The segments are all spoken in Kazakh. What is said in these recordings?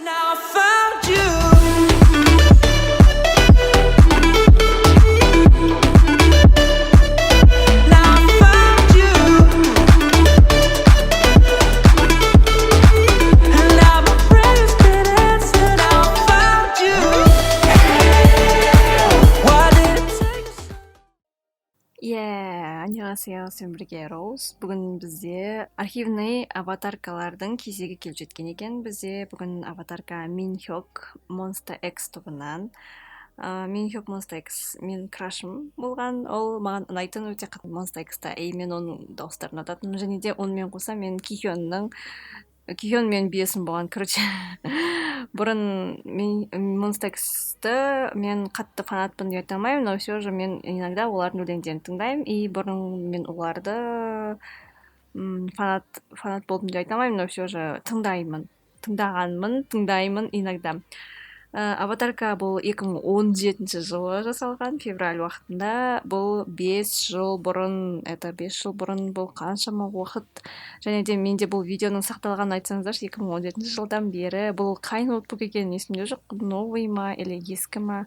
Now I found you. Now I found you. And now my prayers get answered. Now I found you. Why did it take so 안녕하세요. 샘브리게 로уз. бүгін бізде архивный аватаркалардың кезегі келіп жеткен екен. Бізде бүгін аватарка Минхёк Monsta X тобынан. Минхёк Monsta X мен крашым болған. Ол маған ұнайтын өте қатты Monsta X-та. Мен оның дауыстарын ұнататын. Және де онымен қоса мен Кихён мен биесім болған. Короче, бұрын Monsta X-ті мен қатты фанатпын деп айта алмаймын, но все же мен иногда олардың өлеңдерін тыңдаймын, и бұрын мен оларды фанат болдым деп айта алмаймын, но все же тыңдаймын иногда. Аватарка бұл 2017 жылы жасалған, февраль уақытында. Бұл 5 жыл бұрын бұл қаншама уақыт. Және де менде бұл видеоның сақталғанын айтсаңыздаршы, 2017 жылдан бері. Бұл қай ноутбук екенін есімде жоқ. Новый ма или ескі ма?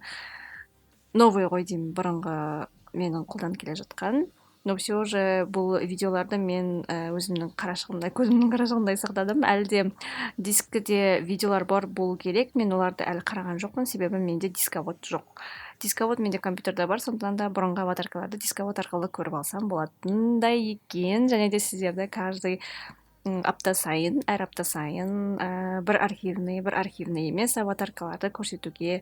Новый ғой деймін, бұрынғы менің қолданып келе жатқан. Но все же бұл видеоларды мен көзімнің қарашығындай сақтадым. Әлде дискіде видеолар бар болу керек. Мен оларды әлі қараған жоқпын, себебі менде дисковод жоқ. Дисковод менде компьютерда бар, сондықтан да бұрынғы аватаркаларды дисковод арқылы көріп алсам болатындай екен. Және де сіздерді әр апта сайын бір архивный емес аватаркаларды көрсетуге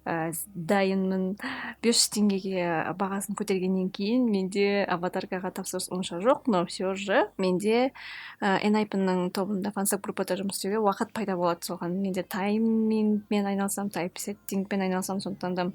дайынмын. 500 теңгеге бағасын көтергеннен кейін менде аватаркаға тапсырыс онша жоқ, но все же менде Enhypenның тобында фансап группада жұмыс істеуге уақыт пайда болады. Соған менде таймингмен айналсам, тайпсеттингпен айналсам, сондықтан да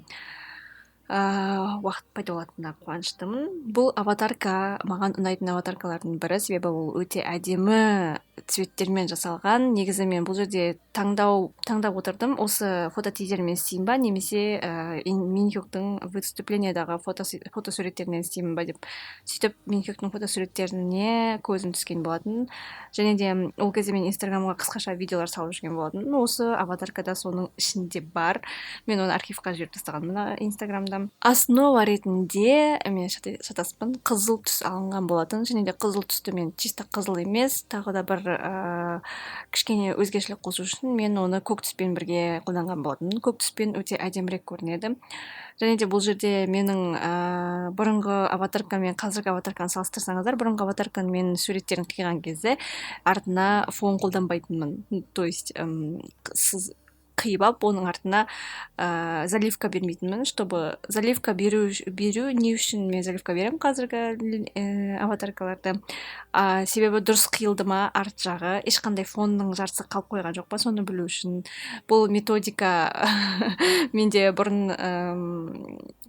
уақыт пайда болатынына қуаныштымын. Бұл аватарка маған ұнайтын аватаркалардың бірі, себебі ол өте әдемі цветтермен жасалған. Негізі мен бұл жерде таңдап отырдым, осы фототизермен істеймін ба, немесе Минхёктың выступлениядағы фотосуреттерінен істеймін ба деп. Сөйтіп Минхёктың фотосуреттеріне көзім түскен болатын. Және де ол кезде мен инстаграмға қысқаша видеолар салып жүрген болатын. Осы аватаркада соның ішінде бар. Мен оны архивқа жіберіп тастағанмын инстаграмда. Основа ретінде мен шатаспын, қызыл түс алынған болатын. Және де қызыл түсті мен чисто қызыл емес, тағы да бір кішкене өзгешелік қосу үшін мен оны көк түспен бірге қолданған болатын. Көк түспен өте әдемірек көрінеді. Және де бұл жерде менің бұрынғы аватарка мен қазіргі аватарканы салыстырсаңыздар, бұрынғы аватарканы мен суреттерін қиған кезде артына фон қолданбайтынмын. То есть сіз қиып алып, оның артына заливка бермейтінмін, чтобы заливка беру не үшін мен заливка беремін қазіргі аватаркаларды. Себебі дұрыс қиылды ма арт жағы, ешқандай фонның жартысы қалып қойған жоқ па, соны білу үшін. Бұл методика менде бұрын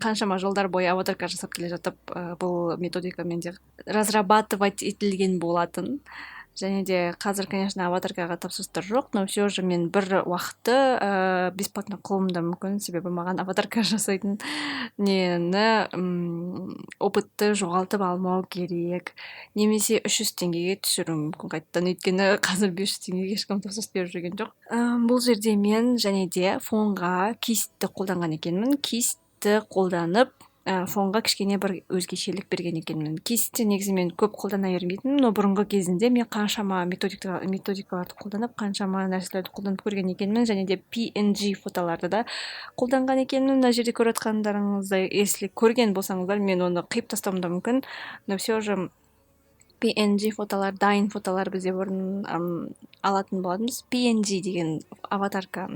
қаншама жылдар бойы аватарка жасап келе жатып, бұл методика менде разрабатывать етілген болатын. Және де қазір, конечно, аватаркаға тапсырыстар жоқ, но все же мен бір уақытты бесплатно қылуым да мүмкін, себебі маған аватарка жасайтын опытты жоғалтып алмау керек. Немесе 300 теңгеге түсіруім мүмкін қайтадан, өйткені қазір 500 теңгеге ешкім тапсырыс беріп жүрген жоқ. Бұл жерде мен және де фонға кистті қолданған екенмін. Кистті қолданып фонға кішкене бір өзгешелік берген екенмін. Кистті негізі мен көп қолдана бермейтінмін, но бұрынғы кезінде мен қаншама методикаларды қолданып, қаншама нәрселерді қолданып көрген екенмін, және де PNG фотоларды да қолданған екенмін. Мына жерде көріп жатқандарыңыздай, если көрген болсаңыздар, мен оны қиып тастауым да мүмкін, но все же PNG фотолар, дайын фотолар бізде бұрын алатын болатынбыз. PNG деген аватарка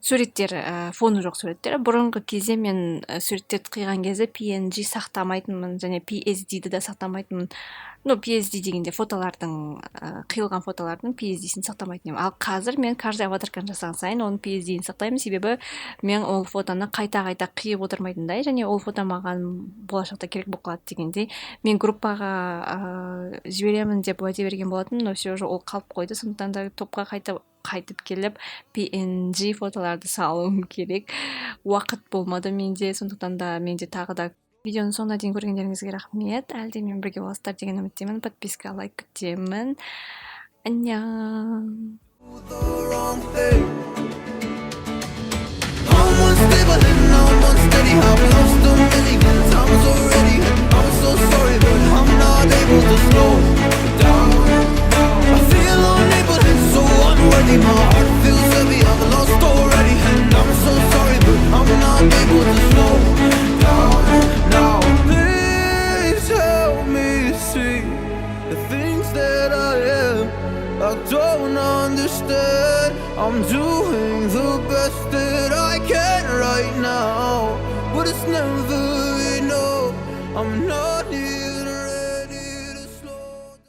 суреттер, фоны жоқ суреттер. Бұрынғы кезде мен суреттерді қиған кезде PNG сақтамайтынмын, және PSD-ді де сақтамайтынмын. PSD дегенде қиылған фотолардың PSD-сін сақтамайтын едім. Ал қазір мен каждый аватарканы жасаған сайын оның PSD-ін сақтаймын, себебі мен ол фотоны қайта қиып отырмайтындай, және ол фото маған болашақта керек болып қалады дегендей. Мен группаға жіберемін деп уәде берген болатын, но все же ол қалып қойды, сондықтан да топқа қайтып келіп PNG фотоларды салуым керек. Уақыт болмады менде, сондықтан да менде тағы да видеоның соңына дейін көргендеріңізге рахмет. Әлде мен бірге боласыздар деген үміттемін. Подписка, лайк күтемін. Аньян. no doubt now. Please help me see the things that I am. I don't understand. I'm doing the best that I can right now, but it's never enough. I'm not here.